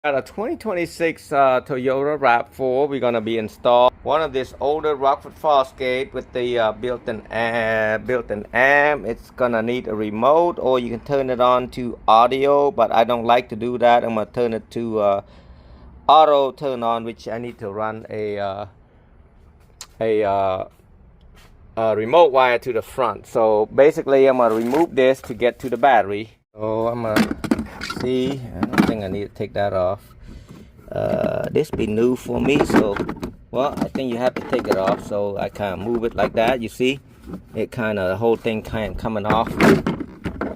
Got a 2026 Toyota RAV4. We're gonna be installed one of this older Rockford faucet with the built-in amp. It's gonna need a remote, or you can turn it on to audio, but I don't like to do that. I'm gonna turn it to auto turn on, which I need to run a remote wire to the front. So basically I'm gonna remove this to get to the battery. So I'm gonna see, I don't think I need to take that off. This be new for me, so well, I think you have to take it off. So I kind of move it like that. You see it kind of, the whole thing kind of coming off.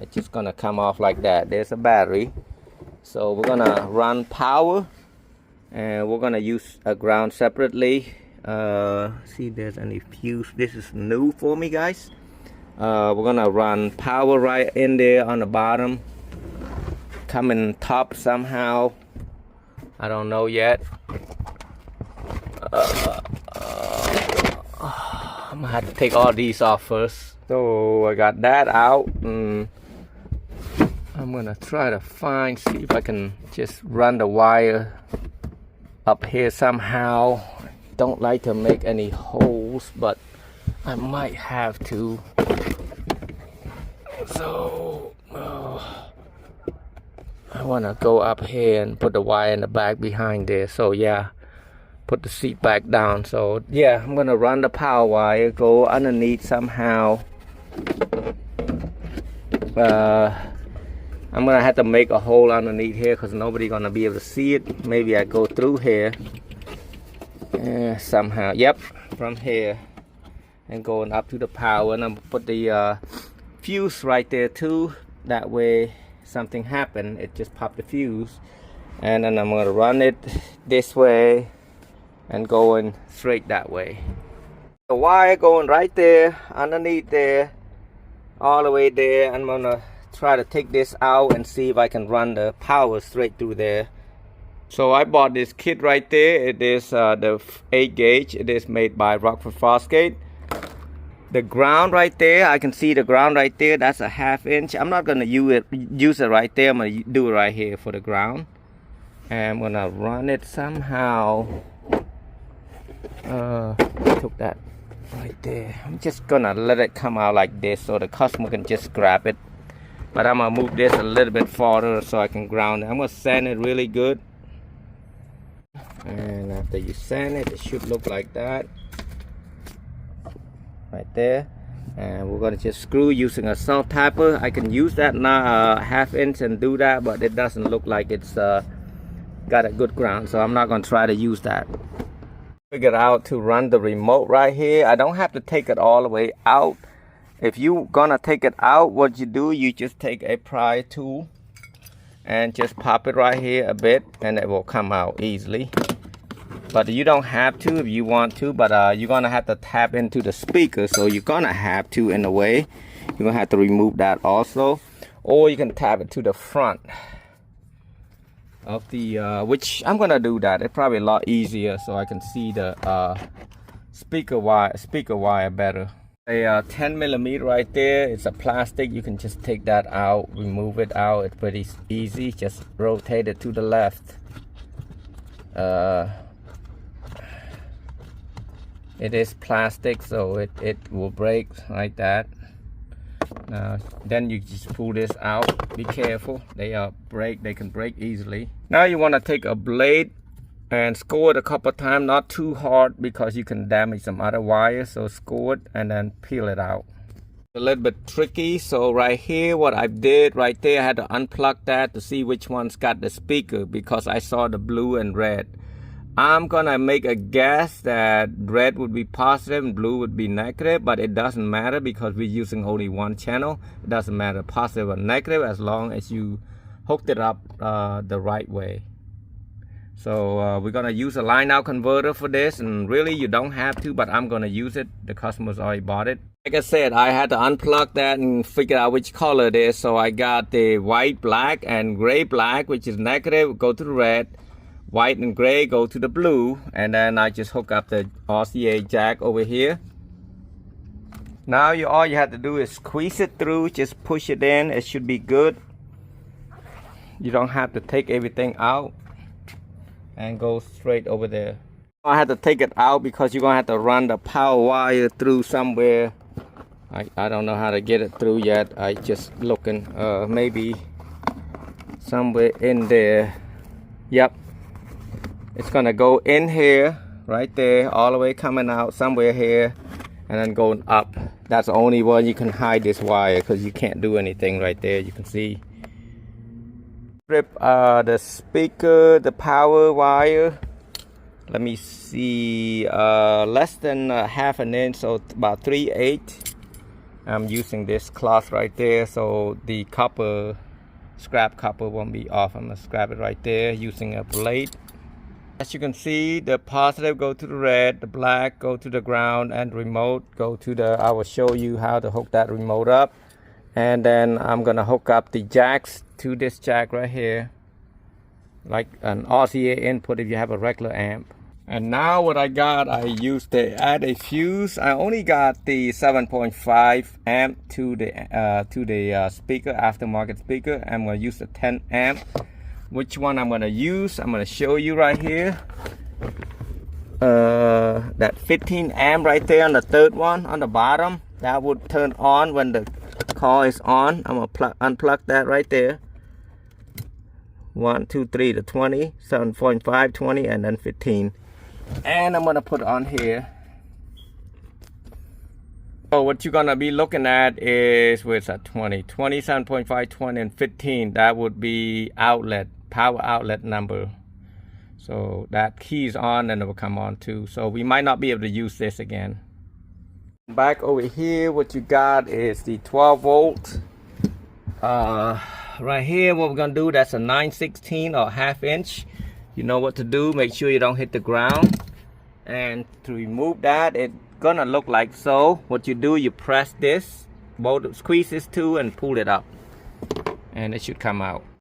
It's just gonna come off like that. There's a battery, so we're gonna run power, and we're gonna use a ground separately. See if there's any fuse. This is new for me, guys. We're gonna run power right in there on the bottom, coming top somehow. I don't know yet. I'm gonna have to take all these off first. So I got that out, and I'm gonna try to see if I can just run the wire up here somehow. Don't like to make any holes, but I might have to. So I want to go up here and put the wire in the back behind there. So yeah, put the seat back down. So yeah, I'm gonna run the power wire, go underneath somehow. I'm gonna have to make a hole underneath here because nobody's gonna be able to see it. Maybe I go through here somehow. Yep, from here and going up to the power, and I'm gonna put the fuse right there too. That way something happened, it just popped the fuse. And then I'm going to run it this way and going straight that way. The wire going right there underneath there, all the way there. I'm going to try to take this out and see if I can run the power straight through there. So I bought this kit right there. It is the 8 gauge. It is made by Rockford Faucet. The ground right there, I can see the ground right there. That's a 1/2 inch. I'm not gonna use it right there. I'm gonna do it right here for the ground, and I'm gonna run it somehow. Took that right there. I'm just gonna let it come out like this so the customer can just grab it. But I'm gonna move this a little bit farther so I can ground it. I'm gonna sand it really good, and after you sand it, it should look like that. Right there, and we're gonna just screw using a self tapper. I can use that now 1/2 inch and do that, but it doesn't look like it's got a good ground, so I'm not gonna try to use that. Figured out to run the remote right here. I don't have to take it all the way out. If you gonna take it out, what you do, you just take a pry tool and just pop it right here a bit, and it will come out easily. But you don't have to if you want to, but you're gonna have to tap into the speaker, so you're gonna have to, in a way. You're gonna have to remove that also, or you can tap it to the front of the which I'm gonna do that. It's probably a lot easier, so I can see the speaker wire better. A 10mm right there. It's a plastic. You can just take that out, remove it out. It's pretty easy. Just rotate it to the left. It is plastic, so it will break like that. Then you just pull this out. Be careful, they can break easily. Now you want to take a blade and score it a couple times, not too hard because you can damage some other wires. So score it and then peel it out. A little bit tricky. So right here, what I did right there, I had to unplug that to see which one's got the speaker, because I saw the blue and red. I'm gonna make a guess that red would be positive and blue would be negative, but it doesn't matter because we're using only one channel. It doesn't matter positive or negative as long as you hooked it up the right way. So we're gonna use a line out converter for this, and really you don't have to, but I'm gonna use it. The customer's already bought it. Like I said, I had to unplug that and figure out which color it is. So I got the white, black, and gray black, which is negative, go to the red. White and gray go to the blue, and then I just hook up the RCA jack over here. Now all you have to do is squeeze it through, just push it in. It should be good. You don't have to take everything out. and go straight over there. I had to take it out because you're gonna have to run the power wire through somewhere. I don't know how to get it through yet. I just looking, maybe somewhere in there. Yep, it's gonna go in here, right there, all the way coming out somewhere here, and then going up. That's the only one you can hide this wire, because you can't do anything right there. You can see. Strip the speaker, the power wire. Let me see, less than half an inch, so about 3/8. I'm using this cloth right there, so the copper, scrap copper won't be off. I'm gonna scrap it right there using a blade. As you can see, the positive go to the red, the black go to the ground, and remote go to the, I will show you how to hook that remote up. And then I'm gonna hook up the jacks to this jack right here, like an RCA input if you have a regular amp. And now what I got, I used to add a fuse. I only got the 7.5 amp to the speaker, aftermarket speaker. I'm gonna use the 10 amp. Which one I'm gonna use, I'm gonna show you right here. That 15 amp right there on the third one on the bottom, that would turn on when the car is on. I'm gonna unplug that right there. 1, 2, 3, the 20, 7.5, 20, and then 15. And I'm gonna put it on here. So what you're gonna be looking at is, where's that 20, 27.5, 20, and 15. That would be outlet, power outlet number. So that key's on and it will come on too. So we might not be able to use this again. Back over here, what you got is the 12 volt. Right here, what we're gonna do, that's a 9/16 or ½ inch. You know what to do, make sure you don't hit the ground. And to remove that, it's gonna look like so. What you do, you press this, squeeze this too, and pull it up, and it should come out.